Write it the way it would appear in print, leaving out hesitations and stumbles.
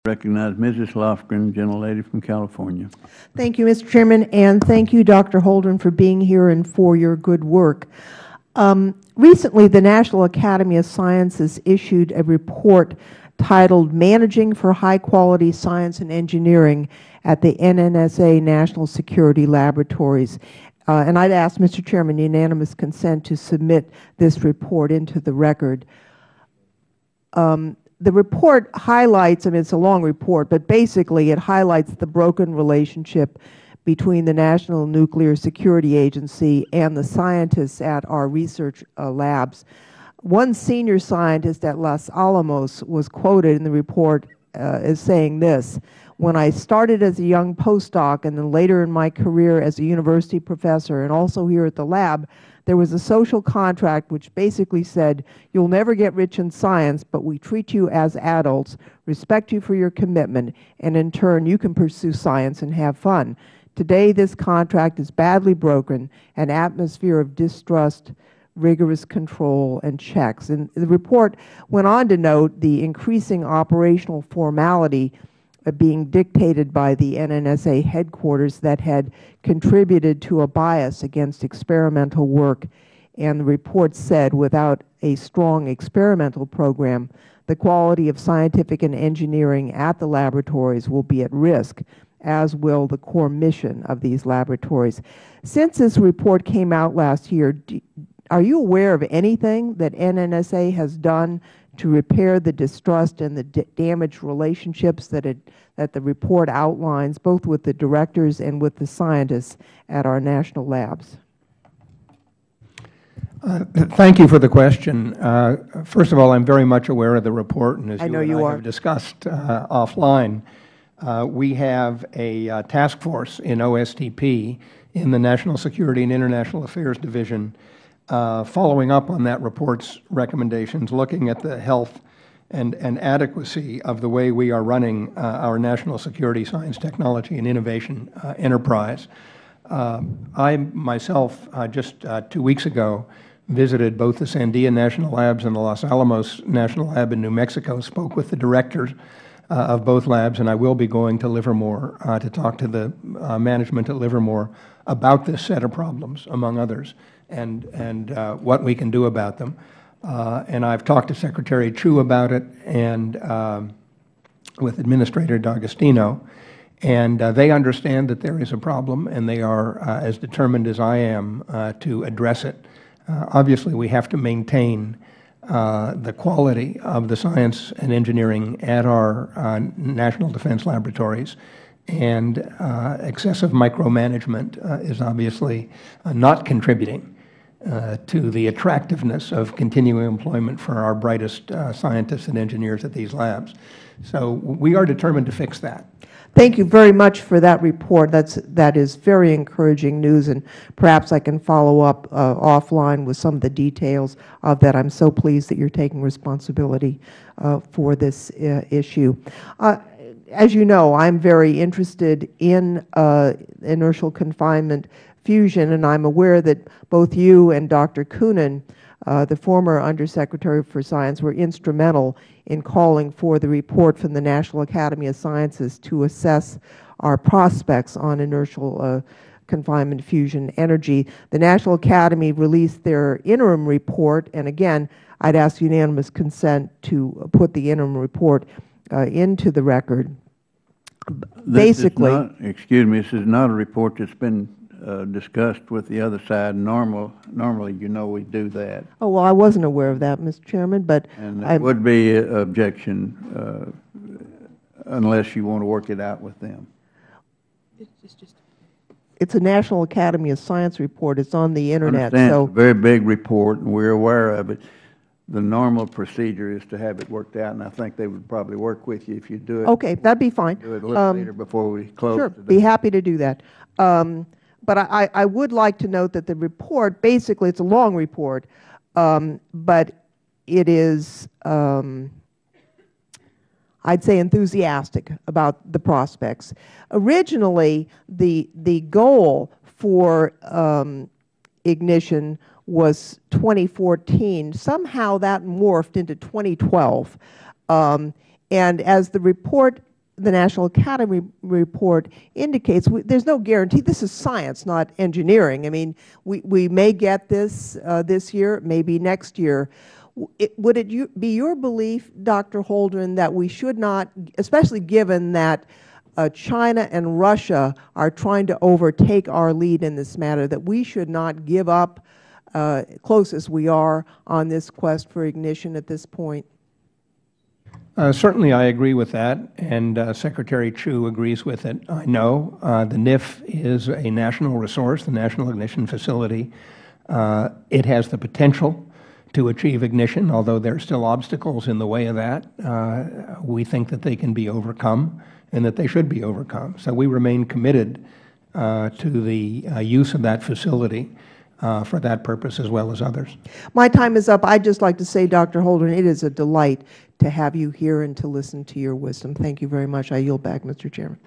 Recognize Mrs. Lofgren, gentlelady from California. Thank you, Mr. Chairman, and thank you, Dr. Holdren, for being here and for your good work. Recently, the National Academy of Sciences issued a report titled Managing for High-Quality Science and Engineering at the NNSA National Security Laboratories. And I'd ask, Mr. Chairman, unanimous consent to submit this report into the record. The report highlights, I mean, it's a long report, but basically it highlights the broken relationship between the National Nuclear Security Agency and the scientists at our research labs. One senior scientist at Los Alamos was quoted in the report as saying this: "When I started as a young postdoc and then later in my career as a university professor and also here at the lab, there was a social contract which basically said, you'll never get rich in science, but we treat you as adults, respect you for your commitment, and in turn you can pursue science and have fun. Today this contract is badly broken, an atmosphere of distrust, rigorous control, and checks." And the report went on to note the increasing operational formality being dictated by the NNSA headquarters that had contributed to a bias against experimental work. And the report said, without a strong experimental program, the quality of scientific and engineering at the laboratories will be at risk, as will the core mission of these laboratories. Since this report came out last year, are you aware of anything that NNSA has done to repair the distrust and the damaged relationships that the report outlines, both with the directors and with the scientists at our national labs? Thank you for the question. First of all, I'm very much aware of the report, and as you and I have discussed offline, we have a task force in OSTP in the National Security and International Affairs Division following up on that report's recommendations, looking at the health and adequacy of the way we are running our national security, science, technology, and innovation enterprise. I myself, just 2 weeks ago, visited both the Sandia National Labs and the Los Alamos National Lab in New Mexico, spoke with the directors of both labs, and I will be going to Livermore to talk to the management at Livermore about this set of problems, among others, and what we can do about them. And I've talked to Secretary Chu about it and with Administrator D'Agostino, and they understand that there is a problem, and they are as determined as I am to address it. Obviously, we have to maintain the quality of the science and engineering at our national defense laboratories, and excessive micromanagement is obviously not contributing to the attractiveness of continuing employment for our brightest scientists and engineers at these labs. So we are determined to fix that. Thank you very much for that report. That is very encouraging news, and perhaps I can follow up offline with some of the details of that. I'm so pleased that you're taking responsibility for this issue. As you know, I'm very interested in inertial confinement fusion, and I'm aware that both you and Dr. Coonan, the former Undersecretary for Science, were instrumental in calling for the report from the National Academy of Sciences to assess our prospects on inertial confinement fusion energy. The National Academy released their interim report, and again, I'd ask unanimous consent to put the interim report into the record. Basically, excuse me, this is not a report that's been discussed with the other side. Normally, you know, we do that. Oh, well, I wasn't aware of that, Mr. Chairman, but and it would be an objection unless you want to work it out with them. It's a National Academy of Science report. It's on the Internet. So it's a very big report, and we're aware of it. The normal procedure is to have it worked out, and I think they would probably work with you if you do it. Okay, that'd be fine. Do it a little later before we close. Sure, today. be happy to do that. But I would like to note that the report, basically, it's a long report, but it is, I'd say, enthusiastic about the prospects. Originally, the goal for ignition was 2014. Somehow that morphed into 2012. And as the report the National Academy report indicates, there's no guarantee. This is science, not engineering. I mean, we may get this this year, maybe next year. Would it be your belief, Dr. Holdren, that we should not, especially given that China and Russia are trying to overtake our lead in this matter, that we should not give up, close as we are, on this quest for ignition at this point? Certainly I agree with that, and Secretary Chu agrees with it. I know the NIF is a national resource, the National Ignition Facility. It has the potential to achieve ignition, although there are still obstacles in the way of that. We think that they can be overcome and that they should be overcome. So we remain committed to the use of that facility for that purpose as well as others. My time is up. I'd just like to say, Dr. Holdren, it is a delight to have you here and to listen to your wisdom. Thank you very much. I yield back, Mr. Chairman.